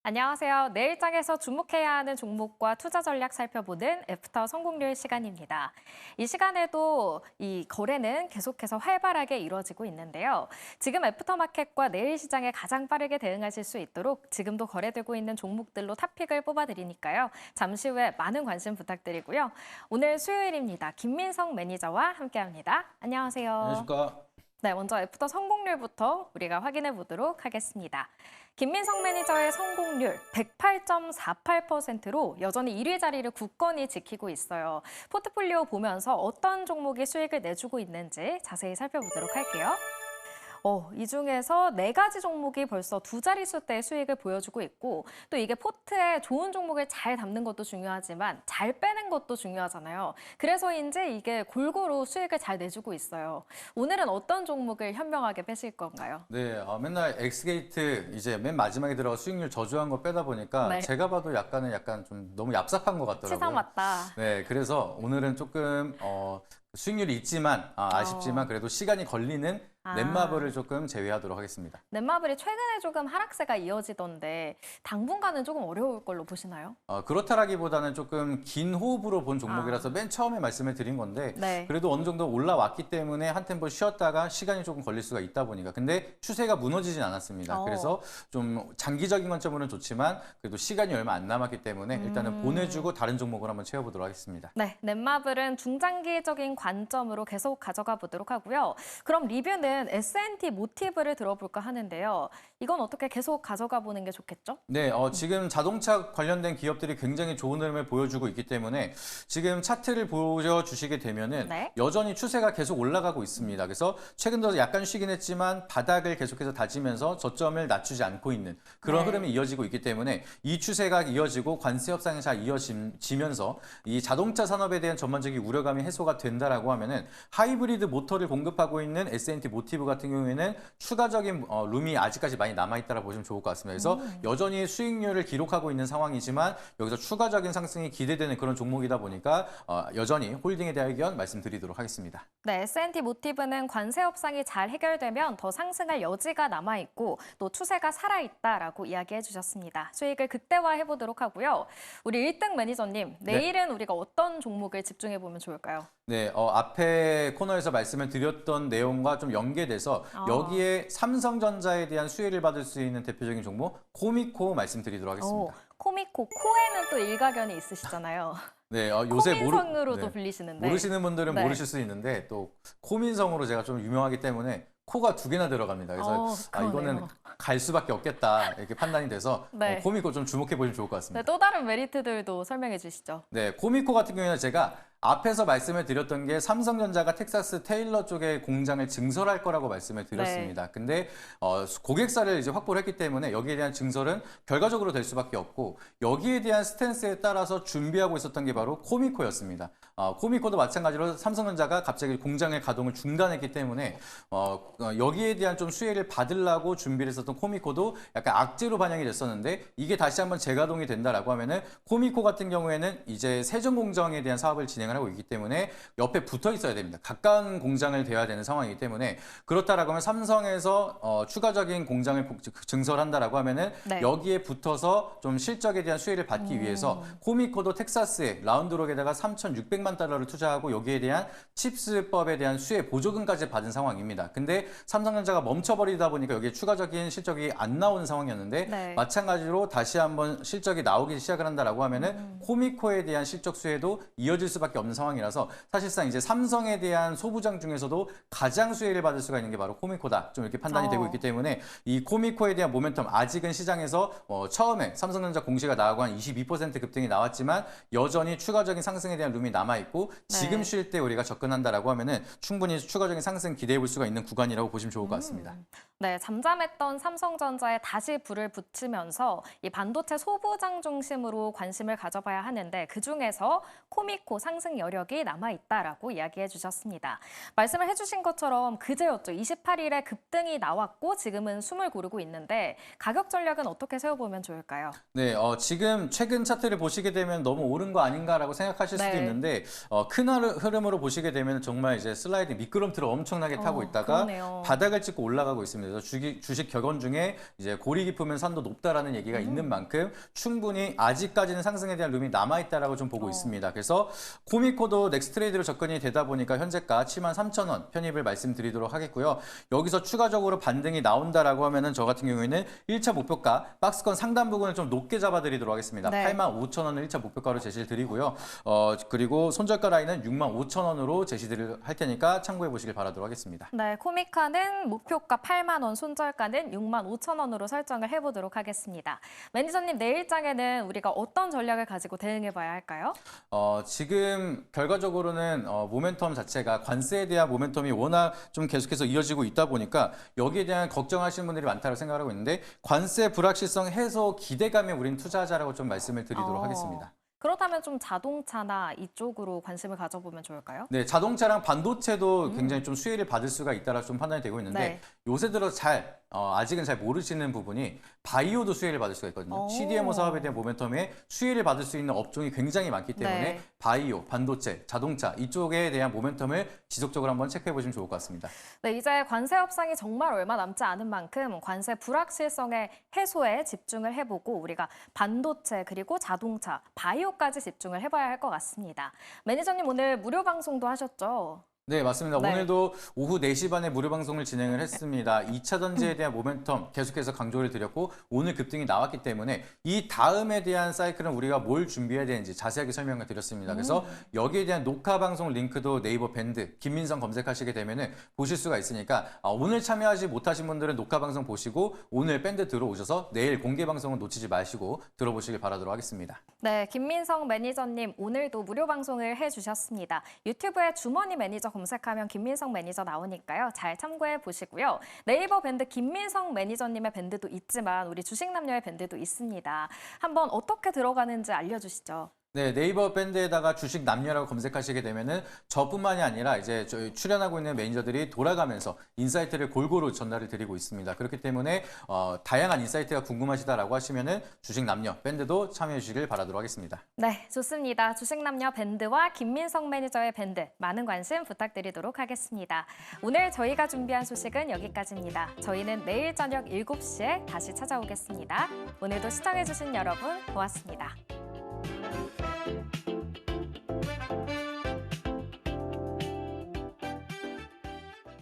안녕하세요. 내일장에서 주목해야 하는 종목과 투자 전략 살펴보는 애프터 성공률 시간입니다. 이 시간에도 이 거래는 계속해서 활발하게 이루어지고 있는데요. 지금 애프터마켓과 내일 시장에 가장 빠르게 대응하실 수 있도록 지금도 거래되고 있는 종목들로 탑픽을 뽑아드리니까요. 잠시 후에 많은 관심 부탁드리고요. 오늘 수요일입니다. 김민성 매니저와 함께합니다. 안녕하세요. 안녕하십니까. 네, 먼저 애프터 성공률부터 우리가 확인해 보도록 하겠습니다. 김민성 매니저의 성공률 108.48%로 여전히 1위 자리를 굳건히 지키고 있어요. 포트폴리오 보면서 어떤 종목이 수익을 내주고 있는지 자세히 살펴보도록 할게요. 이 중에서 4가지 종목이 벌써 두 자릿수대의 수익을 보여주고 있고 또 이게 포트에 좋은 종목을 잘 담는 것도 중요하지만 잘 빼는 것도 중요하잖아요. 그래서인지 이게 골고루 수익을 잘 내주고 있어요. 오늘은 어떤 종목을 현명하게 빼실 건가요? 네, 맨날 엑스게이트 이제 맨 마지막에 들어가 수익률 저조한 거 빼다 보니까 네. 제가 봐도 약간 좀 너무 얍삽한 것 같더라고요. 치사 맞다. 네, 그래서 오늘은 조금 수익률이 있지만 아쉽지만 그래도 시간이 걸리는 넷마블을 조금 제외하도록 하겠습니다. 넷마블이 최근에 조금 하락세가 이어지던데 당분간은 조금 어려울 걸로 보시나요? 그렇다라기보다는 조금 긴 호흡으로 본 종목이라서 맨 처음에 말씀을 드린 건데 네. 그래도 어느 정도 올라왔기 때문에 한 템포 쉬었다가 시간이 조금 걸릴 수가 있다 보니까 근데 추세가 무너지진 않았습니다. 그래서 좀 장기적인 관점으로는 좋지만 그래도 시간이 얼마 안 남았기 때문에 일단은 보내주고 다른 종목을 한번 채워보도록 하겠습니다. 네, 넷마블은 중장기적인 관점으로 계속 가져가 보도록 하고요. 그럼 리뷰는 S&T 모티브를 들어볼까 하는데요. 이건 어떻게 계속 가져가 보는 게 좋겠죠? 네, 지금 자동차 관련된 기업들이 굉장히 좋은 흐름을 보여주고 있기 때문에 지금 차트를 보여주시게 되면은 네. 여전히 추세가 계속 올라가고 있습니다. 그래서 최근 들어 약간 쉬긴 했지만 바닥을 계속해서 다지면서 저점을 낮추지 않고 있는 그런 네. 흐름이 이어지고 있기 때문에 이 추세가 이어지고 관세 협상이 잘 이어지면서 이 자동차 산업에 대한 전반적인 우려감이 해소가 된다라고 하면은 하이브리드 모터를 공급하고 있는 S&T 모티브 같은 경우에는 추가적인 룸이 아직까지 많이 남아있다고 보시면 좋을 것 같습니다. 그래서 여전히 수익률을 기록하고 있는 상황이지만 여기서 추가적인 상승이 기대되는 그런 종목이다 보니까 여전히 홀딩에 대한 의견 말씀드리도록 하겠습니다. 네, S&T 모티브는 관세 협상이 잘 해결되면 더 상승할 여지가 남아있고 또 추세가 살아있다라고 이야기해 주셨습니다. 수익을 극대화해 보도록 하고요. 우리 1등 매니저님, 내일은 우리가 어떤 종목을 집중해 보면 좋을까요? 네, 앞에 코너에서 말씀을 드렸던 내용과 좀 연계돼서 여기에 삼성전자에 대한 수혜를 받을 수 있는 대표적인 종목 코미코 말씀드리도록 하겠습니다. 코미코, 코에는 또 일가견이 있으시잖아요. 네, 요새 코민성으로도 불리시는데. 모르시는 분들은 네. 모르실 수 있는데 또 코민성으로 제가 좀 유명하기 때문에 코가 2개나 들어갑니다. 그래서 그러네요. 이거는 갈 수밖에 없겠다 이렇게 판단이 돼서 네. 코미코 좀 주목해 보시면 좋을 것 네, 같습니다. 또 다른 메리트들도 설명해 주시죠. 네, 코미코 같은 경우에는 제가 앞에서 말씀을 드렸던 게 삼성전자가 텍사스 테일러 쪽에 공장을 증설할 거라고 말씀을 드렸습니다. 근데 고객사를 이제 확보를 했기 때문에 여기에 대한 증설은 결과적으로 될 수밖에 없고 여기에 대한 스탠스에 따라서 준비하고 있었던 게 바로 코미코였습니다. 코미코도 마찬가지로 삼성전자가 갑자기 공장의 가동을 중단했기 때문에 여기에 대한 좀 수혜를 받으려고 준비를 했었던 코미코도 약간 악재로 반영이 됐었는데 이게 다시 한번 재가동이 된다라고 하면은 코미코 같은 경우에는 이제 세종공장에 대한 사업을 진행을 하고 있기 때문에 옆에 붙어 있어야 됩니다. 가까운 공장을 대야 되는 상황이기 때문에 그렇다라고 하면 삼성에서 추가적인 공장을 증설한다라고 하면은 네. 여기에 붙어서 좀 실적에 대한 수혜를 받기 위해서 코미코도 텍사스에 라운드록에다가 3,600만 달러를 투자하고 여기에 대한 칩스법에 대한 수혜 보조금까지 받은 상황입니다. 근데 삼성전자가 멈춰버리다 보니까 여기에 추가적인 실적이 안 나오는 상황이었는데 네. 마찬가지로 다시 한번 실적이 나오기 시작을 한다라고 하면은 코미코에 대한 실적 수혜도 이어질 수밖에 없는 상황이라서 사실상 이제 삼성에 대한 소부장 중에서도 가장 수혜를 받을 수가 있는 게 바로 코미코다. 좀 이렇게 판단이 되고 있기 때문에 이 코미코에 대한 모멘텀 아직은 시장에서 처음에 삼성전자 공시가 나오고 한 22% 급등이 나왔지만 여전히 추가적인 상승에 대한 룸이 남아 있고 지금 쉴 때 우리가 접근한다라고 하면은 충분히 추가적인 상승 기대해 볼 수가 있는 구간이라고 보시면 좋을 것 같습니다. 네, 잠잠했던 삼성전자에 다시 불을 붙이면서 이 반도체 소부장 중심으로 관심을 가져봐야 하는데 그중에서 코미코 상승 상승 여력이 남아있다라고 이야기해 주셨습니다. 말씀을 해주신 것처럼 그제였죠. 28일에 급등이 나왔고 지금은 숨을 고르고 있는데 가격 전략은 어떻게 세워보면 좋을까요? 네, 지금 최근 차트를 보시게 되면 너무 오른 거 아닌가라고 생각하실 수도 네. 있는데 큰 흐름으로 보시게 되면 정말 이제 슬라이딩 미끄럼틀을 엄청나게 타고 있다가 그러네요. 바닥을 찍고 올라가고 있습니다. 그래서 주식 격언 중에 이제 골이 깊으면 산도 높다라는 얘기가 있는 만큼 충분히 아직까지는 상승에 대한 룸이 남아있다라고 좀 보고 있습니다. 그래서 코미코도 넥스트레이드로 접근이 되다 보니까 현재가 73,000원 편입을 말씀드리도록 하겠고요. 여기서 추가적으로 반등이 나온다라고 하면은 저 같은 경우에는 1차 목표가 박스권 상단 부분을 좀 높게 잡아드리도록 하겠습니다. 네. 85,000원을 1차 목표가로 제시를 드리고요. 그리고 손절가 라인은 65,000원으로 제시를 할 테니까 참고해 보시길 바라도록 하겠습니다. 네, 코미카는 목표가 8만 원, 손절가는 6만 5천 원으로 설정을 해보도록 하겠습니다. 매니저님, 내일장에는 우리가 어떤 전략을 가지고 대응해봐야 할까요? 지금 결과적으로는 모멘텀 자체가 관세에 대한 모멘텀이 워낙 좀 계속해서 이어지고 있다 보니까 여기에 대한 걱정하시는 분들이 많다고 생각하고 있는데 관세 불확실성 해소 기대감에 우린 투자하자라고 좀 말씀을 드리도록 하겠습니다. 그렇다면 좀 자동차나 이쪽으로 관심을 가져보면 좋을까요? 네, 자동차랑 반도체도 굉장히 좀 수혜를 받을 수가 있다라 좀 판단이 되고 있는데 네. 요새 들어 아직은 잘 모르시는 부분이 바이오도 수혜를 받을 수가 있거든요. 오. CDMO 사업에 대한 모멘텀에 수혜를 받을 수 있는 업종이 굉장히 많기 때문에 네. 바이오, 반도체, 자동차 이쪽에 대한 모멘텀을 지속적으로 한번 체크해 보시면 좋을 것 같습니다. 네, 이제 관세 협상이 정말 얼마 남지 않은 만큼 관세 불확실성의 해소에 집중을 해보고 우리가 반도체 그리고 자동차, 바이오까지 집중을 해봐야 할 것 같습니다. 매니저님 오늘 무료 방송도 하셨죠? 네, 맞습니다. 네. 오늘도 오후 4시 반에 무료 방송을 진행을 했습니다. 2차 전지에 대한 모멘텀 계속해서 강조를 드렸고 오늘 급등이 나왔기 때문에 이 다음에 대한 사이클은 우리가 뭘 준비해야 되는지 자세하게 설명을 드렸습니다. 그래서 여기에 대한 녹화 방송 링크도 네이버 밴드 김민성 검색하시게 되면은 보실 수가 있으니까 오늘 참여하지 못하신 분들은 녹화 방송 보시고 오늘 밴드 들어오셔서 내일 공개 방송은 놓치지 마시고 들어보시길 바라도록 하겠습니다. 네, 김민성 매니저님 오늘도 무료 방송을 해주셨습니다. 유튜브에 주머니 매니저 검색하면 김민성 매니저 나오니까요. 잘 참고해 보시고요. 네이버 밴드 김민성 매니저님의 밴드도 있지만 우리 주식남녀의 밴드도 있습니다. 한번 어떻게 들어가는지 알려주시죠. 네, 네이버 밴드에다가 주식 남녀라고 검색하시게 되면은 저뿐만이 아니라 이제 저희 출연하고 있는 매니저들이 돌아가면서 인사이트를 골고루 전달을 드리고 있습니다. 그렇기 때문에 다양한 인사이트가 궁금하시다라고 하시면은 주식 남녀 밴드도 참여해 주시길 바라도록 하겠습니다. 네, 좋습니다. 주식남녀 밴드와 김민성 매니저의 밴드 많은 관심 부탁드리도록 하겠습니다. 오늘 저희가 준비한 소식은 여기까지입니다. 저희는 내일 저녁 7시에 다시 찾아오겠습니다. 오늘도 시청해주신 여러분 고맙습니다.